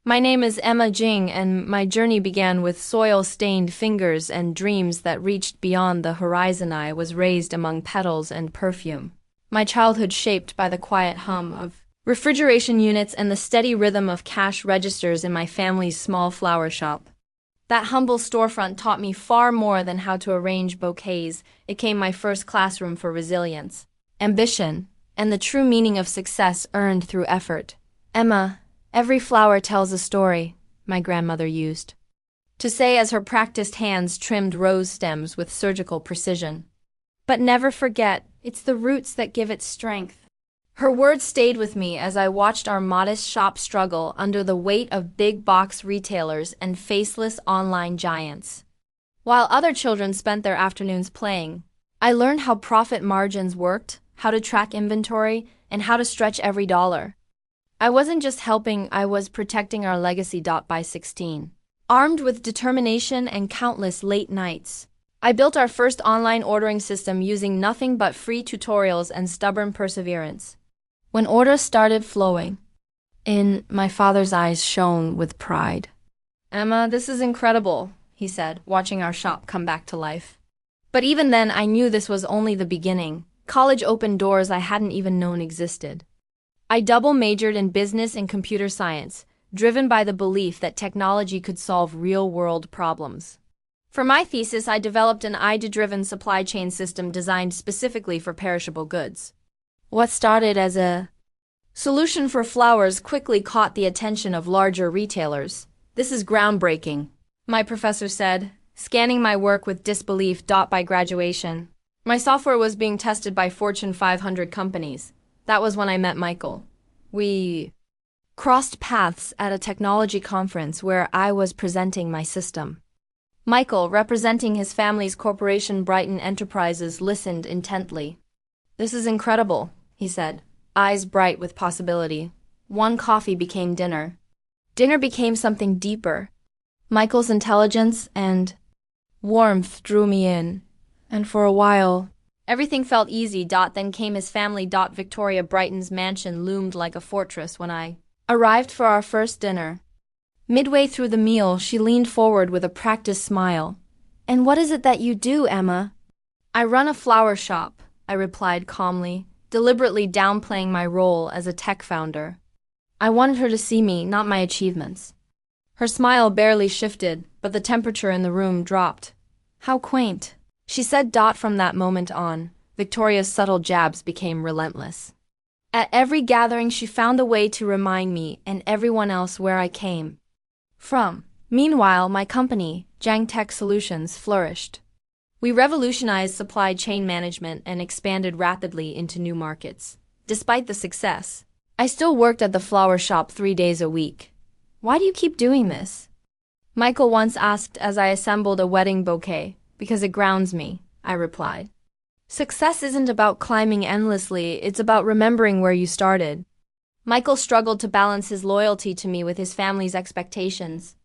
My name is Emma Jing, and my journey began with soil-stained fingers and dreams that reached beyond the horizon. I was raised among petals and perfume. My childhood shaped by the quiet hum of refrigeration units and the steady rhythm of cash registers in my family's small flower shop. That humble storefront taught me far more than how to arrange bouquets. It became my first classroom for resilience, ambition, and the true meaning of success earned through effort. Emma, every flower tells a story, my grandmother used to say as her practiced hands trimmed rose stems with surgical precision. But never forget, it's the roots that give it strength. Her words stayed with me as I watched our modest shop struggle under the weight of big box retailers and faceless online giants. While other children spent their afternoons playing, I learned how profit margins worked, how to track inventory, and how to stretch every dollar. I wasn't just helping, I was protecting our legacy. By 16, armed with determination and countless late nights, I built our first online ordering system using nothing but free tutorials and stubborn perseverance. When orders started flowing in, my father's eyes shone with pride. "Emma, this is incredible," he said, watching our shop come back to life. But even then, I knew this was only the beginning. College opened doors I hadn't even known existed. I double majored in business and computer science, driven by the belief that technology could solve real-world problems. For my thesis, I developed an idea-driven supply chain system designed specifically for perishable goods. What started as a solution for flowers quickly caught the attention of larger retailers. "This is groundbreaking," my professor said, scanning my work with disbelief. By graduation, my software was being tested by Fortune 500 companies. That was when I met Michael. We crossed paths at a technology conference where I was presenting my system. Michael, representing his family's corporation Brighton Enterprises, listened intently. "This is incredible," he said, eyes bright with possibility. One coffee became dinner. Dinner became something deeper. Michael's intelligence and warmth drew me in, and for a while, everything felt easy. Then came his family. Victoria Brighton's mansion loomed like a fortress when I arrived for our first dinner. Midway through the meal, she leaned forward with a practiced smile. "And what is it that you do, Emma?" "I run a flower shop," I replied calmly, deliberately downplaying my role as a tech founder. I wanted her to see me, not my achievements. Her smile barely shifted, but the temperature in the room dropped. "How quaint," she said. From that moment on, Victoria's subtle jabs became relentless. At every gathering, she found a way to remind me and everyone else where I came from. Meanwhile, my company, Jang Tech Solutions, flourished. We revolutionized supply chain management and expanded rapidly into new markets. Despite the success, I still worked at the flower shop 3 days a week. "Why do you keep doing this?" Michael once asked as I assembled a wedding bouquet. "Because it grounds me," I replied. "Success isn't about climbing endlessly, it's about remembering where you started." Michael struggled to balance his loyalty to me with his family's expectations.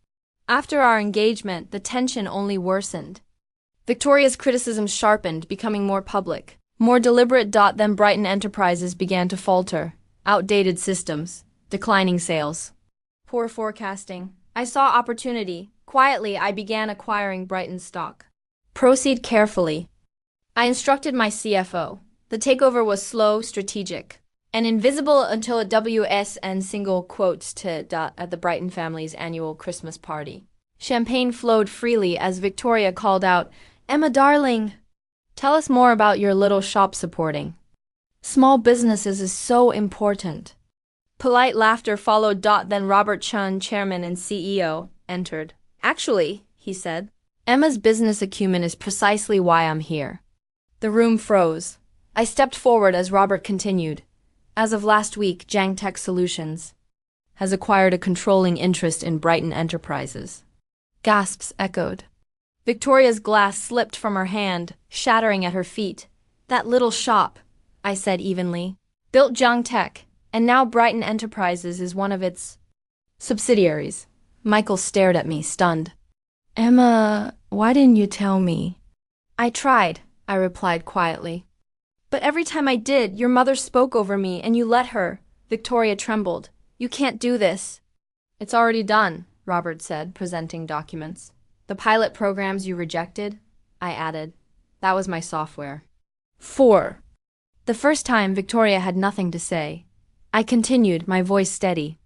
After our engagement, the tension only worsened. Victoria's criticism sharpened, becoming more public, more deliberate. Then Brighton Enterprises began to falter. Outdated systems, declining sales, poor forecasting. I saw opportunity. Quietly, I began acquiring Brighton stock. "Proceed carefully," I instructed my CFO. The takeover was slow, strategic, and invisible until a WSN single quotes to at the Brighton family's annual Christmas party. Champagne flowed freely as Victoria called out, "Emma, darling, tell us more about your little shop supporting small businesses is so important." Polite laughter followed. Then Robert Chun, chairman and CEO, entered. "Actually," he said, "Emma's business acumen is precisely why I'm here." The room froze. I stepped forward as Robert continued. "As of last week, Jang Tech Solutions has acquired a controlling interest in Brighton Enterprises." Gasps echoed. Victoria's glass slipped from her hand, shattering at her feet. "That little shop," I said evenly, "built Jang Tech, and now Brighton Enterprises is one of its subsidiaries." Michael stared at me, stunned. "Emma, why didn't you tell me?" "I tried," I replied quietly. "But every time I did, your mother spoke over me and you let her." Victoria trembled. "You can't do this." It's already done, Robert said, presenting documents. The pilot programs you rejected? I added. That was my software. 4. The first time, Victoria had nothing to say. I continued, my voice steady.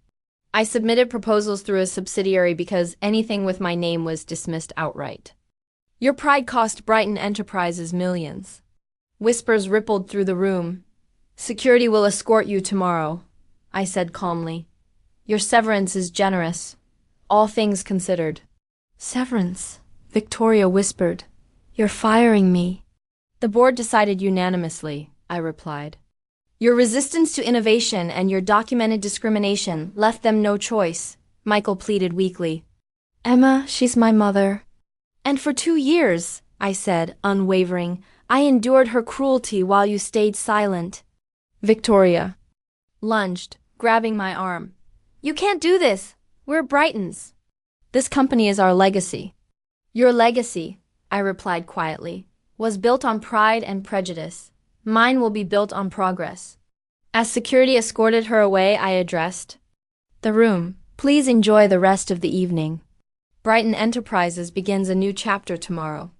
I submitted proposals through a subsidiary because anything with my name was dismissed outright. Your pride cost Brighton Enterprises millions. Whispers rippled through the room. Security will escort you tomorrow, I said calmly. Your severance is generous, all things considered. Severance, Victoria whispered. You're firing me. The board decided unanimously, I replied. Your resistance to innovation and your documented discrimination left them no choice, Michael pleaded weakly. Emma, she's my mother. And for 2 years, I said, unwavering, I endured her cruelty while you stayed silent. Victoria lunged, grabbing my arm. You can't do this. We're Brighton's. This company is our legacy. Your legacy, I replied quietly, was built on pride and prejudice. Mine will be built on progress. As security escorted her away, I addressed the room. Please enjoy the rest of the evening. Brighton Enterprises begins a new chapter tomorrow.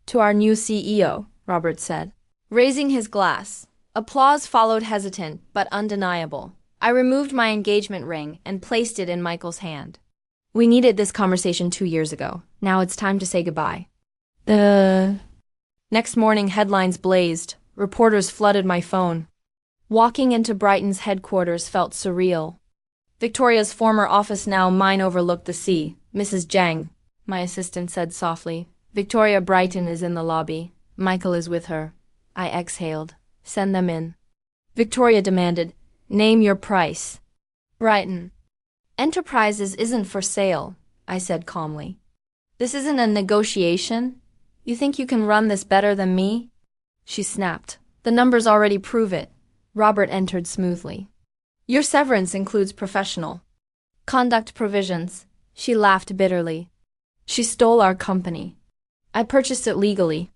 To our new CEO, Robert said, raising his glass. Applause followed, hesitant but undeniable. I removed my engagement ring and placed it in Michael's hand. We needed this conversation 2 years ago. Now it's time to say goodbye. The next morning, headlines blazed. Reporters flooded my phone. Walking into Brighton's headquarters felt surreal. Victoria's former office, now mine, overlooked the sea. Mrs. Jang, my assistant said softly. Victoria Brighton is in the lobby. Michael is with her. I exhaled. Send them in. Victoria demanded, name your price. Brighton Enterprises isn't for sale, I said calmly. This isn't a negotiation. You think you can run this better than me? She snapped. The numbers already prove it. Robert entered smoothly. Your severance includes professional conduct provisions. She laughed bitterly. She stole our company. I purchased it legally.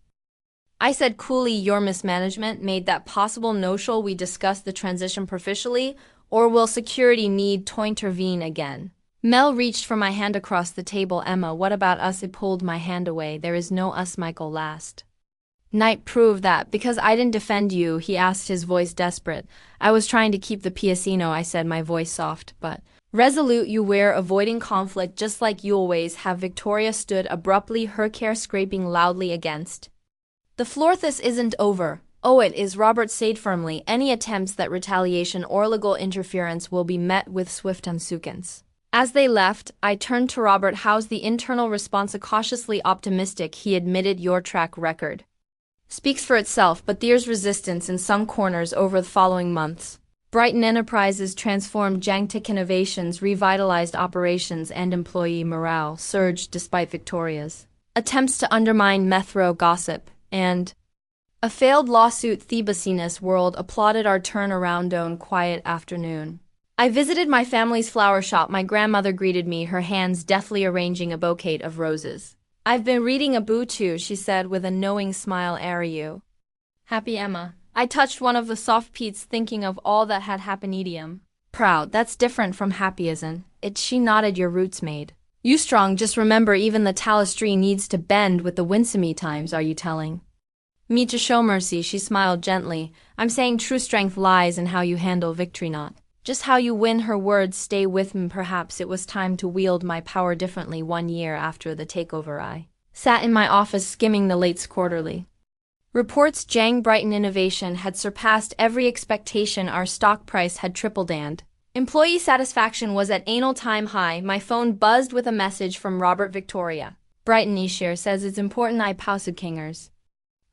I said coolly, your mismanagement made that possible. No, shall we discuss the transition professionally, or will security need to intervene again? Mel reached for my hand across the table. Emma, what about us? It pulled my hand away. There is no us. Michael last night proved that. Because I didn't defend you, he asked, his voice desperate. I was trying to keep the piacino, I said, my voice soft but resolute. You were avoiding conflict just like you always have. Victoria stood abruptly, her hair scraping loudly against the floor. This isn't over. Oh, it is, Robert said firmly. Any attempts at retaliation or legal interference will be met with swift consequence. As they left, I turned to Robert. How's the internal response? Cautiously optimistic, he admitted. Your track record speaks for itself, but there's resistance in some corners over the following months. Brighton Enterprises transformed. Jangtic innovations revitalized operations, and employee morale surged despite Victoria's attempts to undermine Methro gossip and a failed lawsuit. Thebasinus world applauded our turnaround on quiet afternoon. I visited my family's flower shop. My grandmother greeted me, her hands deftly arranging a bouquet of roses. I've been reading a book too, she said with a knowing smile. Are you happy, Emma? I touched one of the soft peats, thinking of all that had happened. Idiom. Proud, that's different from happy, isn't it? She nodded. Your roots made you strong. Just remember, even the tallest tree needs to bend with the winsome times. Are you telling me to show mercy? She smiled gently. I'm saying true strength lies in how you handle victory, not just how you win. Her words stay with me. Perhaps it was time to wield my power differently. 1 year after the takeover, I sat in my office skimming the latest quarterly reports. Jang Brighton Innovation had surpassed every expectation. Our stock price had tripled and employee satisfaction was at an all-time high. My phone buzzed with a message from Robert. Victoria Brighton Ishir says it's important. I paused Kingers.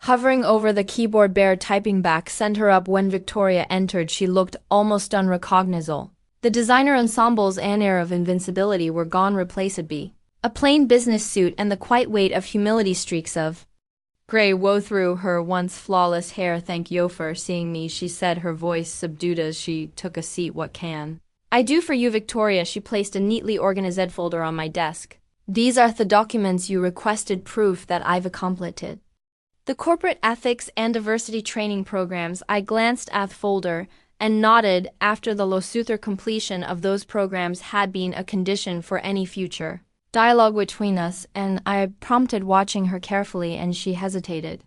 Hovering over the keyboard, bare typing back, sent her up. When Victoria entered, she looked almost unrecognizable. The designer ensembles and air of invincibility were gone, replaced by a plain business suit and the quiet weight of humility. Streaks of gray wove through her once flawless hair. Thank you for seeing me, she said, her voice subdued as she took a seat. What can I do for you, Victoria? She placed a neatly organized folder on my desk. These are the documents you requested, proof that I've completed the corporate ethics and diversity training programs. I glanced at the folder, and nodded after the Losuther completion of those programs had been a condition for any future dialogue between us, and I prompted watching her carefully, and she hesitated.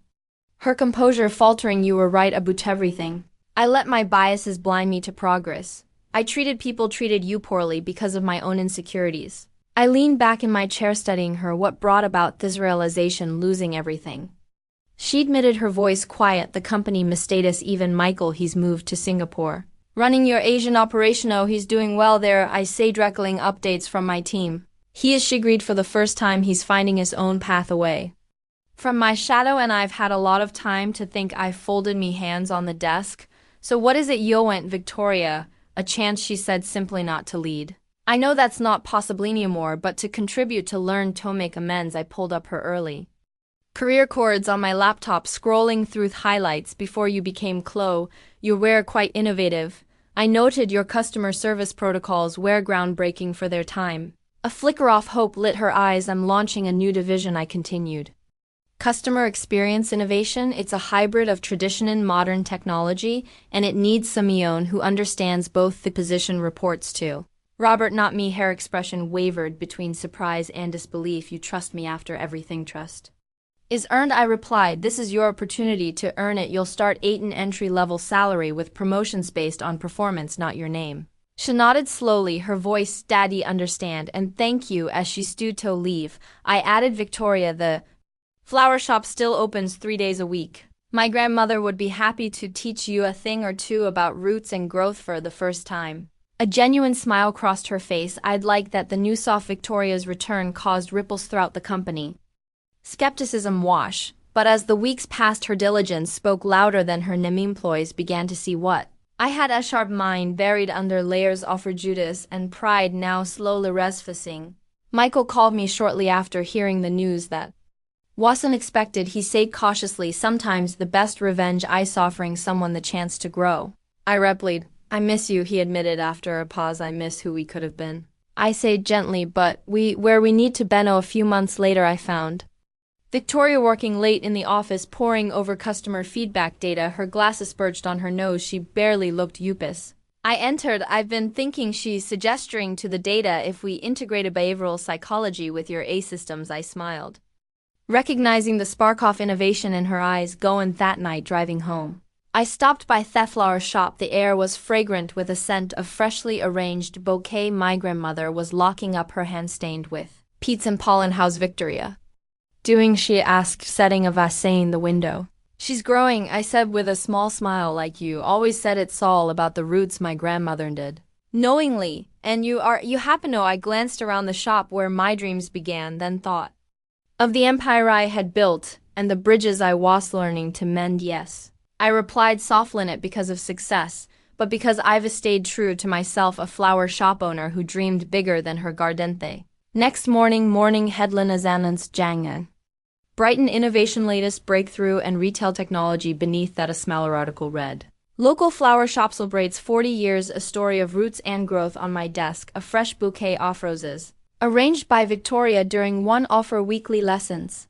Her composure faltering. You were right about everything. I let my biases blind me to progress. I treated you poorly because of my own insecurities. I leaned back in my chair studying her. What brought about this realization? Losing everything. She admitted, her voice quiet. The company misstatus. Even Michael, he's moved to Singapore. Running your Asian operation. Oh, he's doing well there. I say, directly updates from my team. She agreed for the first time. He's finding his own path away from my shadow, and I've had a lot of time to think. I folded me hands on the desk. So what is it you want, Victoria? A chance, she said, simply not to lead. I know that's not possibly anymore, but to contribute, to learn, to make amends. I pulled up her early career chords on my laptop, scrolling through highlights. Before you became Chloe, you were quite innovative. I noted your customer service protocols were groundbreaking for their time. A flicker of hope lit her eyes. I'm launching a new division, I continued. Customer experience innovation. It's a hybrid of tradition and modern technology, and it needs someone who understands both. The position reports to Robert, not me. Her expression wavered between surprise and disbelief. You trust me after everything? Trust is earned, I replied. This is your opportunity to earn it. You'll start at an entry-level salary with promotions based on performance, not your name. She nodded slowly, her voice steady. Understand, and thank you. As she stood to leave, I added, Victoria, the flower shop still opens 3 days a week. My grandmother would be happy to teach you a thing or two about roots and growth for the first time. A genuine smile crossed her face. I'd like that. The news of Victoria's return caused ripples throughout the company. Skepticism wash, but as the weeks passed, her diligence spoke louder than her name. Employees began to see what I had, a sharp mind buried under layers of prejudice and pride, now slowly resurfacing. Michael called me shortly after hearing the news. That wasn't expected, he said cautiously. Sometimes the best revenge is offering someone the chance to grow. I replied, I miss you, he admitted after a pause. I miss who we could have been. I said gently, but where we need to Benno. A few months later I found Victoria working late in the office, poring over customer feedback data, her glasses perched on her nose. She barely looked upus. I entered. I've been thinking, she's suggesting to the data, if we integrated behavioral psychology with your A systems. I smiled, recognizing the spark of innovation in her eyes. Going that night, driving home, I stopped by the flower shop. The air was fragrant with a scent of freshly arranged bouquet. My grandmother was locking up her hand stained with peats and pollen. How's Victoria doing? She asked, setting a vase in the window. She's growing, I said with a small smile. Like you always said, it's all about the roots. My grandmother did knowingly. And you happen to. I glanced around the shop where my dreams began, then thought of the empire I had built and the bridges I was learning to mend. Yes, I replied, softening it because of success, but because I've stayed true to myself, a flower shop owner who dreamed bigger than her gardente. Next morning headline announced Jangan. Brighton innovation, latest breakthrough and retail technology. Beneath that, a smaller article read, local flower shop celebrates 40 years, a story of roots and growth. On my desk, a fresh bouquet of roses, arranged by Victoria during one of her weekly lessons.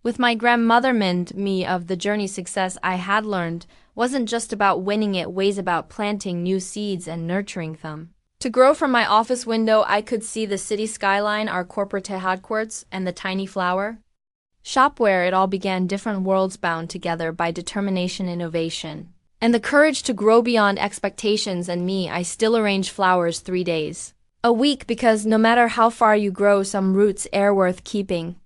With my grandmother mind me of the journey. Success, I had learned, wasn't just about winning, it was about planting new seeds and nurturing them to grow. From my office window, I could see the city skyline, our corporate headquarters, and the tiny flower shop where it all began. Different worlds bound together by determination, innovation, and the courage to grow beyond expectations. And me, I still arrange flowers 3 days a week, because no matter how far you grow, some roots are worth keeping.